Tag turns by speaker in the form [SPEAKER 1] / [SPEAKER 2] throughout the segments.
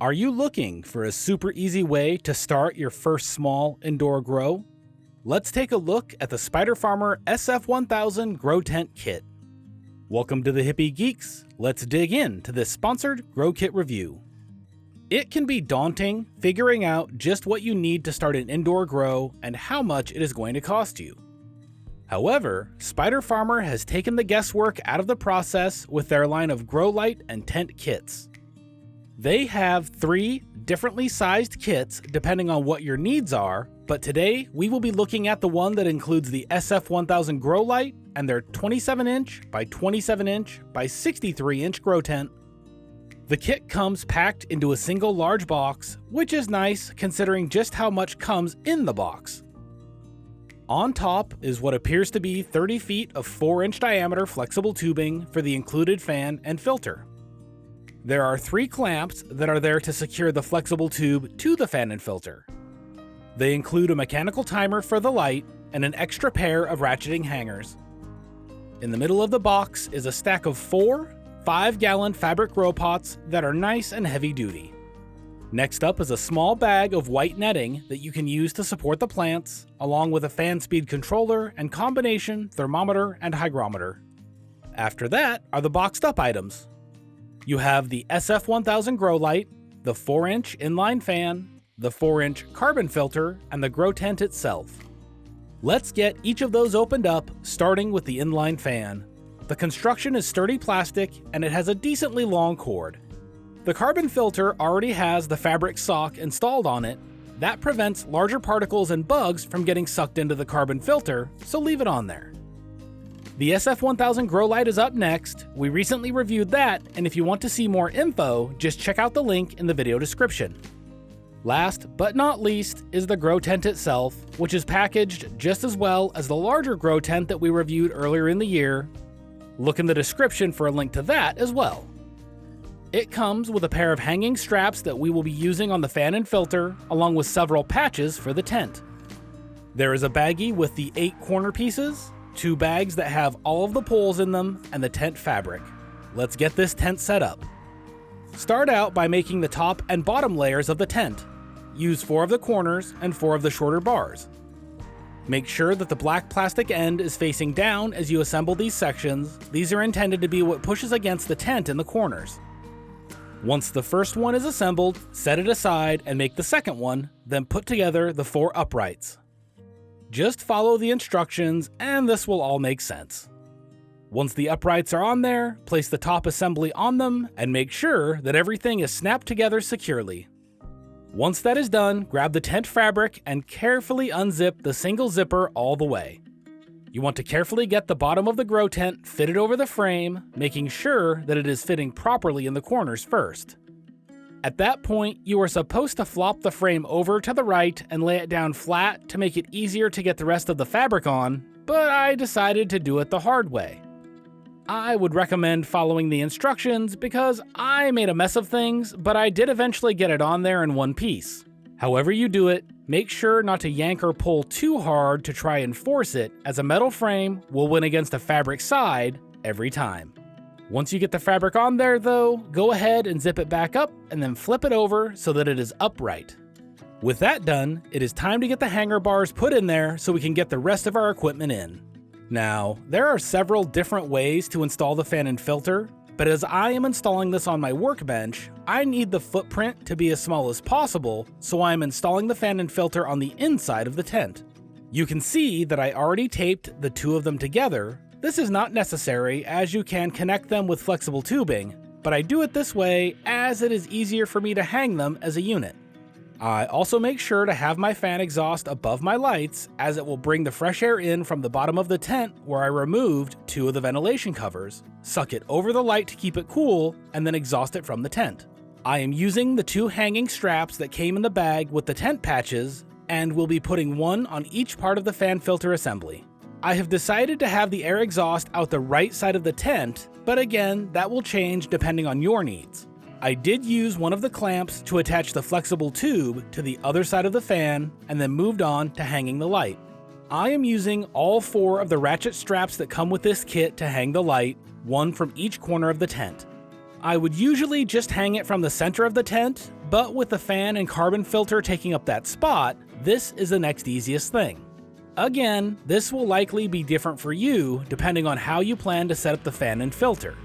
[SPEAKER 1] Are you looking for a super easy way to start your first small indoor grow? Let's take a look at the Spider Farmer SF-1000 Grow Tent Kit. Welcome to the Hippie Geeks. Let's dig into this sponsored Grow Kit review. It can be daunting figuring out just what you need to start an indoor grow and how much it is going to cost you. However, Spider Farmer has taken the guesswork out of the process with their line of grow light and tent kits. They have 3 differently sized kits depending on what your needs are, but today we will be looking at the one that includes the SF-1000 grow light and their 27-inch by 27-inch by 63-inch grow tent. The kit comes packed into a single large box, which is nice considering just how much comes in the box. On top is what appears to be 30 feet of 4-inch diameter flexible tubing for the included fan and filter. There are 3 clamps that are there to secure the flexible tube to the fan and filter. They include a mechanical timer for the light and an extra pair of ratcheting hangers. In the middle of the box is a stack of 4 5-gallon fabric grow pots that are nice and heavy duty. Next up is a small bag of white netting that you can use to support the plants, along with a fan speed controller and combination thermometer and hygrometer. After that are the boxed up items. You have the SF-1000 grow light, the 4-inch inline fan, the 4-inch carbon filter, and the grow tent itself. Let's get each of those opened up, starting with the inline fan. The construction is sturdy plastic and it has a decently long cord. The carbon filter already has the fabric sock installed on it. That prevents larger particles and bugs from getting sucked into the carbon filter, so leave it on there. The SF-1000 grow light is up next. We recently reviewed that, and if you want to see more info, just check out the link in the video description. Last but not least is the grow tent itself, which is packaged just as well as the larger grow tent that we reviewed earlier in the year. Look in the description for a link to that as well. It comes with a pair of hanging straps that we will be using on the fan and filter, along with several patches for the tent. There is a baggie with the 8 corner pieces, 2 bags that have all of the poles in them, and the tent fabric. Let's get this tent set up. Start out by making the top and bottom layers of the tent. Use 4 of the corners and 4 of the shorter bars. Make sure that the black plastic end is facing down as you assemble these sections. These are intended to be what pushes against the tent in the corners. Once the first one is assembled, set it aside and make the second one, then put together the 4 uprights. Just follow the instructions and this will all make sense. Once the uprights are on there, place the top assembly on them and make sure that everything is snapped together securely. Once that is done, grab the tent fabric and carefully unzip the single zipper all the way. You want to carefully get the bottom of the grow tent fitted over the frame, making sure that it is fitting properly in the corners first. At that point, you are supposed to flop the frame over to the right and lay it down flat to make it easier to get the rest of the fabric on, but I decided to do it the hard way. I would recommend following the instructions because I made a mess of things, but I did eventually get it on there in one piece. However you do it, make sure not to yank or pull too hard to try and force it, as a metal frame will win against a fabric side every time. Once you get the fabric on there though, go ahead and zip it back up and then flip it over so that it is upright. With that done, it is time to get the hanger bars put in there so we can get the rest of our equipment in. Now, there are several different ways to install the fan and filter, but as I am installing this on my workbench, I need the footprint to be as small as possible, so I am installing the fan and filter on the inside of the tent. You can see that I already taped the 2 of them together. This is not necessary as you can connect them with flexible tubing, but I do it this way as it is easier for me to hang them as a unit. I also make sure to have my fan exhaust above my lights as it will bring the fresh air in from the bottom of the tent where I removed 2 of the ventilation covers, suck it over the light to keep it cool, and then exhaust it from the tent. I am using the 2 hanging straps that came in the bag with the tent patches and will be putting 1 on each part of the fan filter assembly. I have decided to have the air exhaust out the right side of the tent, but again, that will change depending on your needs. I did use one of the clamps to attach the flexible tube to the other side of the fan and then moved on to hanging the light. I am using all 4 of the ratchet straps that come with this kit to hang the light, 1 from each corner of the tent. I would usually just hang it from the center of the tent, But with the fan and carbon filter taking up that spot, this is the next easiest thing. Again, this will likely be different for you depending on how you plan to set up the fan and filter.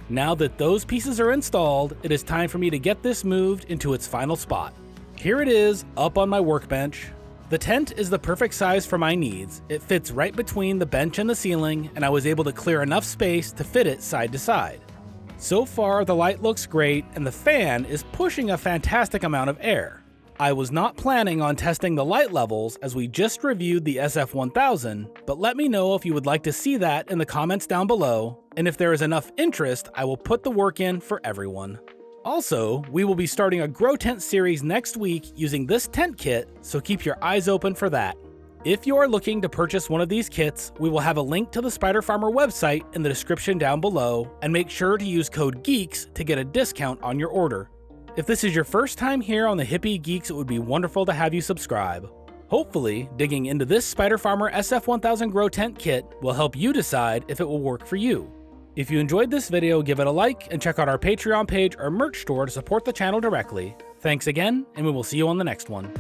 [SPEAKER 1] Now that those pieces are installed, it is time for me to get this moved into its final spot. Here it is, up on my workbench. The tent is the perfect size for my needs. It fits right between the bench and the ceiling, and I was able to clear enough space to fit it side to side. So far, the light looks great, and the fan is pushing a fantastic amount of air. I was not planning on testing the light levels as we just reviewed the SF-1000, but let me know if you would like to see that in the comments down below, and if there is enough interest, I will put the work in for everyone. Also, we will be starting a Grow Tent series next week using this tent kit, so keep your eyes open for that. If you are looking to purchase one of these kits, we will have a link to the Spider Farmer website in the description down below, and make sure to use code GEEKS to get a discount on your order. If this is your first time here on the Hippie Geeks, it would be wonderful to have you subscribe. Hopefully, digging into this Spider Farmer SF-1000 Grow Tent kit will help you decide if it will work for you. If you enjoyed this video, give it a like and check out our Patreon page or merch store to support the channel directly. Thanks again, and we will see you on the next one.